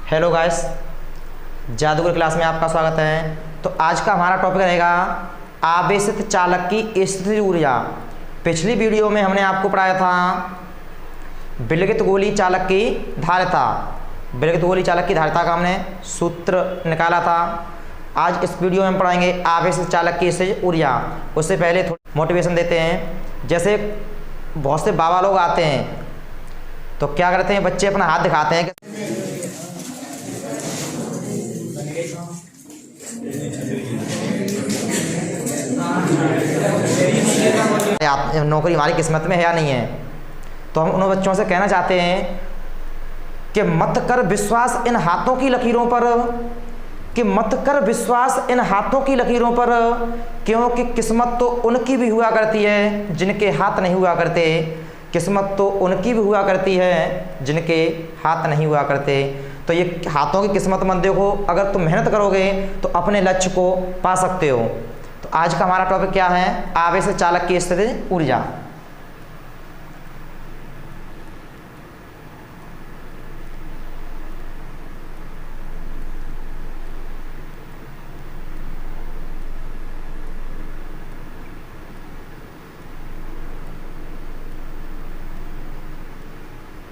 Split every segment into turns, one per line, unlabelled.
Hello guys, जादूगर class में आपका स्वागत है। तो आज का हमारा टॉपिक रहेगा आवेशित चालक की स्थितिज ऊर्जा। पिछली वीडियो में हमने आपको पढ़ाया था विलगित गोली चालक की धारिता। विलगित गोली चालक की धारिता का हमने सूत्र निकाला था। आज इस वीडियो में हम पढ़ाएंगे आवेशित चालक की स्थितिज ऊर्जा। उससे पहले थोड़ी मोटिवेशन देते हैं। जैसे बहुत से बाबा लोग आते हैं तो क्या करते हैं, बच्चे अपना हाथ दिखाते हैं कि नौकरी हमारी किस्मत में है या नहीं है। तो हम उन बच्चों से कहना चाहते हैं कि मत कर विश्वास इन हाथों की लकीरों पर, कि मत कर विश्वास इन हाथों की लकीरों पर, क्योंकि किस्मत तो उनकी भी हुआ करती है जिनके हाथ नहीं हुआ करते। किस्मत तो उनकी भी हुआ करती है जिनके हाथ नहीं हुआ करते। तो ये हाथों की किस्मत मंदों को अगर तुम मेहनत करोगे तो अपने लक्ष्य को पा सकते हो। तो आज का हमारा टॉपिक क्या है, आवेशित चालक की स्थितिज ऊर्जा।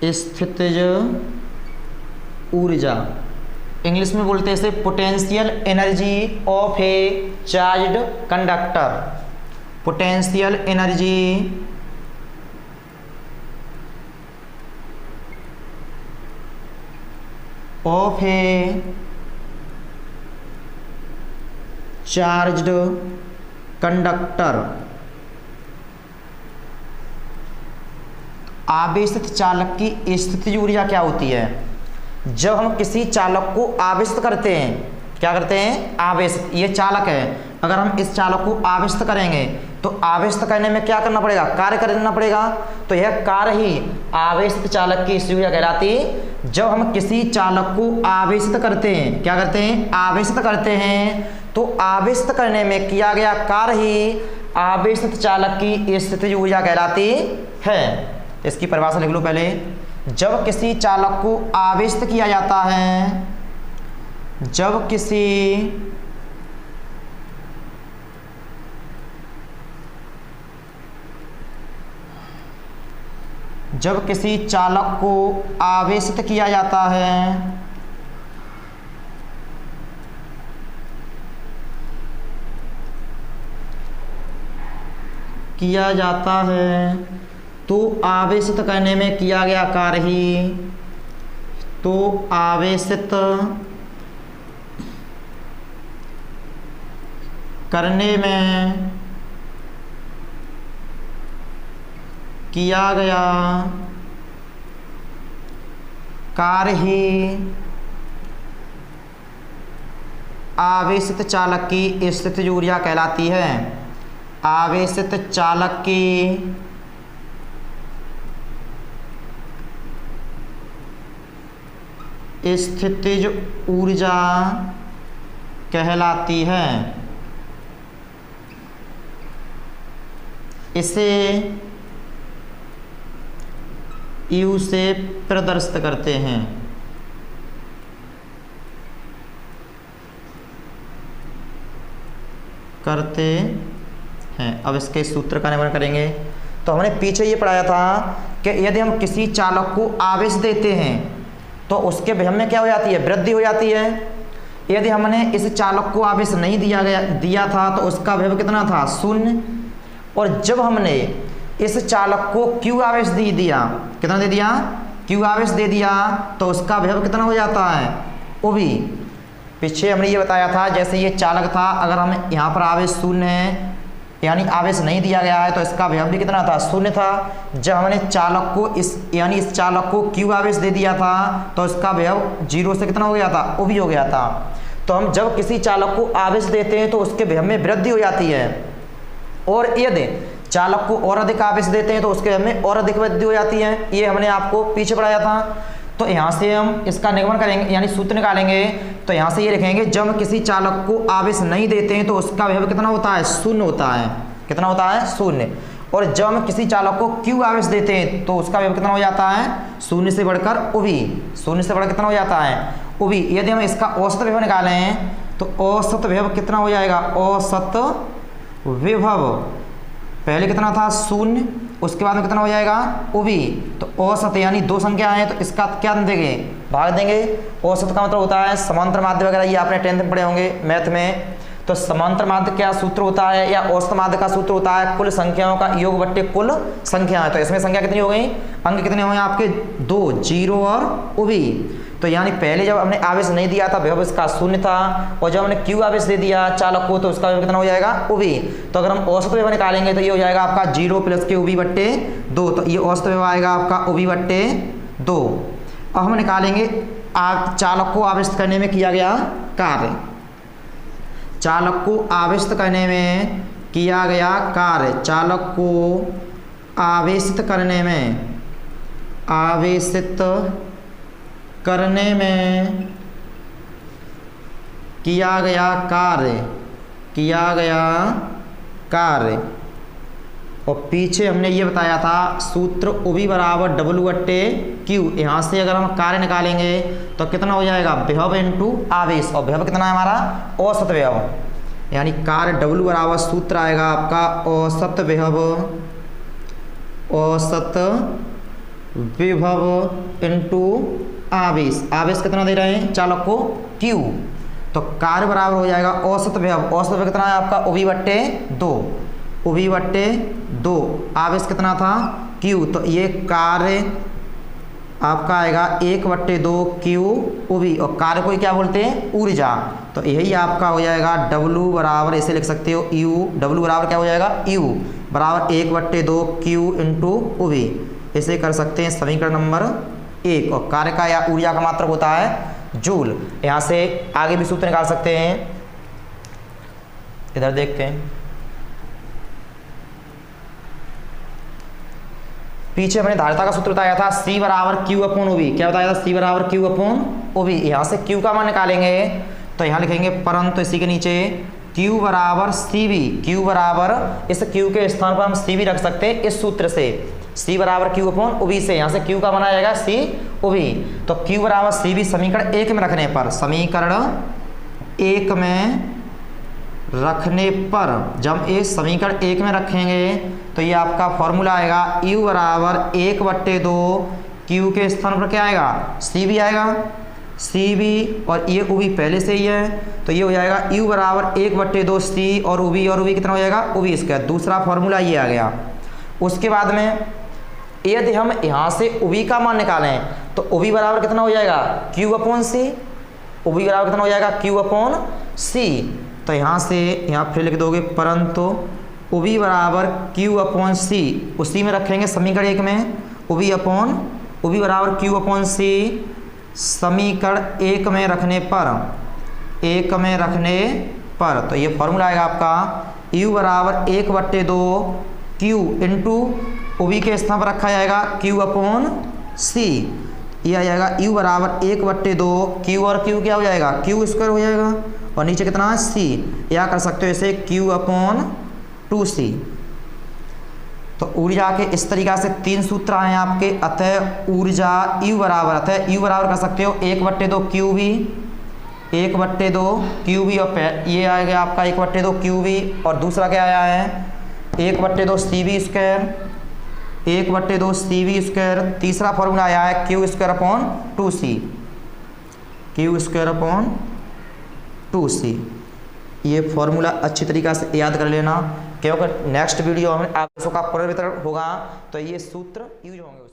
स्थितिज ऊर्जा इंग्लिश में बोलते हैं इसे potential energy of A charged conductor. Potential energy of A charged conductor. आवेशित चालक की स्थितिज ऊर्जा क्या होती है? जब हम किसी चालक को आवेशित करते हैं, क्या करते हैं, आवेशित, ये चालक है, अगर हम इस चालक को आवेशित करेंगे तो आवेशित करने में क्या करना पड़ेगा, कार्य करना पड़ेगा। तो यह कार्य ही आवेशित चालक की स्थितिज ऊर्जा कहलाती है। जब हम किसी चालक को आवेशित करते हैं, क्या करते हैं, आवेशित करते हैं, तो आवेशित करने में किया गया कार्य ही आवेशित चालक की स्थितिज ऊर्जा कहलाती है। इसकी परिभाषा लिख लो पहले। जब किसी चालक को आवेशित किया जाता है, जब किसी चालक को आवेशित किया जाता है, तो आवेशित करने में किया गया कार्य ही, तो आवेशित करने में किया गया कार्य ही आवेशित चालक की स्थितिज ऊर्जा कहलाती है। आवेशित चालक की स्थितिज ऊर्जा कहलाती है। इसे U से प्रदर्शित करते हैं। अब इसके सूत्र का निरूपण करेंगे। तो हमने पीछे ये पढ़ाया था कि यदि हम किसी चालक को आवेश देते हैं तो उसके विभव में क्या हो जाती है, वृद्धि हो जाती है। यदि हमने इस चालक को आवेश नहीं दिया था तो उसका विभव कितना था, शून्य। और जब हमने इस चालक को Q आवेश दिया, कितना दे दिया, Q आवेश दे दिया, तो उसका विभव कितना हो जाता है, वो भी। पीछे हमने ये बताया था, जैसे ये चालक था, अगर हम यहाँ पर आवेश शून्य है यानी आवेश नहीं दिया गया है तो इसका विभव भी कितना था, शून्य था। जब हमने चालक को इस चालक को Q आवेश दे दिया था तो इसका विभव 0 से कितना हो गया था, वो भी हो गया था। तो हम जब किसी चालक को आवेश देते हैं तो उसके विभव में वृद्धि हो जाती है। और यदि चालक को और अधिक आवेश देते हैं तो उसके विभव में और अधिक वृद्धि हो जाती है। ये हमने आपको पीछे पढ़ाया था। तो यहाँ से हम इसका निगमन करेंगे यानी सूत्र निकालेंगे। तो यहाँ से ये लिखेंगे, जब हम किसी चालक को आवेश नहीं देते हैं तो उसका विभव कितना होता है, शून्य होता है। कितना होता है, शून्य। और जब हम किसी चालक को Q आवेश देते हैं तो उसका विभव कितना हो जाता है, शून्य से बढ़कर उभी, शून्य से बढ़कर कितना हो जाता है, उभी। यदि हम इसका औसत विभव निकालें तो औसत विभव कितना हो जाएगा, औसत विभव पहले कितना था, शून्य, उसके बाद में कितना हो जाएगा, उभी। तो औसत यानी दो संख्या है तो इसका क्या देंगे, भाग देंगे। औसत का मतलब होता है समांतर माध्य वगैरह, ये आपने 10th में पढ़े होंगे मैथ में। तो समांतर माध्य क्या सूत्र होता है, या औसत माध्य का सूत्र होता है कुल संख्याओं का योग बट्टे कुल संख्याएं। तो इसमें संख्या कितनी हो गई, अंक कितने हुए आपके, 2, 0 और उभी। तो यानी पहले जब हमने आवेश नहीं दिया था विभव इसका शून्य था, और जब हमने Q आवेश दे दिया चालक को तो उसका विभव कितना हो जाएगा, उभी। तो अगर हम औसत विभव निकालेंगे तो ये हो जाएगा आपका 0 प्लस के उभी बट्टे 2। तो ये औसत विभव आएगा आपका उभी बट्टे 2। अब हम निकालेंगे चालक को आवेशित करने में किया गया कार्य। चालक को आवेशित करने में किया गया कार्य, चालक को आवेशित करने में, आवेशित करने में किया गया कार्य, किया गया कार्य। और पीछे हमने ये बताया था सूत्र उभी बराबर W बट्टे Q। यहाँ से अगर हम कार्य निकालेंगे तो कितना हो जाएगा, विभव इंटू आवेश, और विभव कितना है हमारा, औसत विभव। यानी कार्य W बराबर सूत्र आएगा आपका औसत विभव, औसत विभव इंटू आवेश। आवेश कितना दे रहे हैं चालक को, Q। तो कार्य बराबर हो जाएगा औसत विभव, औसत विभव कितना है आपका, उभी बट्टे 2, उभी बट्टे 2। आवेश कितना था, Q। तो ये कार्य आपका आएगा 1 बट्टे 2 Q उभी, और कार्य को क्या बोलते हैं, ऊर्जा। तो यही आपका हो जाएगा W बराबर, ऐसे लिख सकते हो U, W बराबर क्या हो जाएगा, U बराबर 1 बट्टे 2 Q इंटू उभी। इसे कर सकते हैं समीकरण नंबर 1। और कार्य का या ऊर्जा का मात्रक होता है जूल। यहाँ से आगे भी सूत्र निकाल सकते हैं, इधर देखते हैं। पीछे हमने धारिता का सूत्र बताया था C बराबर Q अपॉन उभी। क्या बताया था, C बराबर Q अपॉन उभी। यहाँ से Q का मान निकालेंगे तो यहाँ लिखेंगे परंतु इसी के नीचे Q बराबर CV। Q बराबर, इस Q के स्थान पर हम CV रख सकते हैं इस सूत्र से, C बराबर Q अपॉन उभी से। यहाँ से Q का बना जाएगा C उभी। तो Q बराबर CV समीकरण 1 में रखने पर, समीकरण 1 में रखने पर, जब ये समीकरण 1 में रखेंगे तो ये आपका फॉर्मूला आएगा U बराबर 1 बट्टे 2 Q के स्थान पर क्या आएगा, CV आएगा, CV। और ये उभी पहले से ही है तो ये हो जाएगा U बराबर 1 बट्टे 2 C, और उभी कितना हो जाएगा, उभी इसका दूसरा फॉर्मूला ये आ गया। उसके बाद में यदि हम यहाँ से उभी का मान निकालें तो उभी बराबर कितना हो जाएगा, Q अपॉन C। उभी बराबर कितना हो जाएगा, Q अपॉन C। तो यहाँ से यहाँ फिर लिख दोगे परंतु उभी बराबर Q अपॉन C, उसी में रखेंगे समीकरण 1 में, उभी बराबर Q अपॉन C समीकरण 1 में रखने पर, 1 में रखने पर। तो ये फॉर्मूला आएगा आपका U बराबर 1 बट्टे 2 Q इंटू उभी के स्थान पर रखा जाएगा Q अपॉन C। ये आ जाएगा U बराबर 1 बट्टे 2 Q, और Q क्या हो जाएगा, Q स्क्वायर हो जाएगा, और नीचे कितना है C। या कर सकते हो इसे Q अपॉन 2C। तो ऊर्जा के इस तरीक़ा से 3 सूत्र आए हैं आपके। अतः ऊर्जा U बराबर, अतः U बराबर कर सकते हो 1 बट्टे 2 QV, 1 बट्टे 2 QV, और ये आएगा आपका 1 बट्टे 2 QV, और दूसरा क्या आया है 1 बट्टे 2 CV स्क्वायर, 1 बट्टे 2 CV स्क्वायर। तीसरा फॉर्मूला आया है Q square upon 2C, Q square upon 2C। ये फॉर्मूला अच्छी तरीक़ा से याद कर लेना, क्योंकि नेक्स्ट वीडियो में आवेशों का पुनर्वितरण होगा तो ये सूत्र यूज होंगे।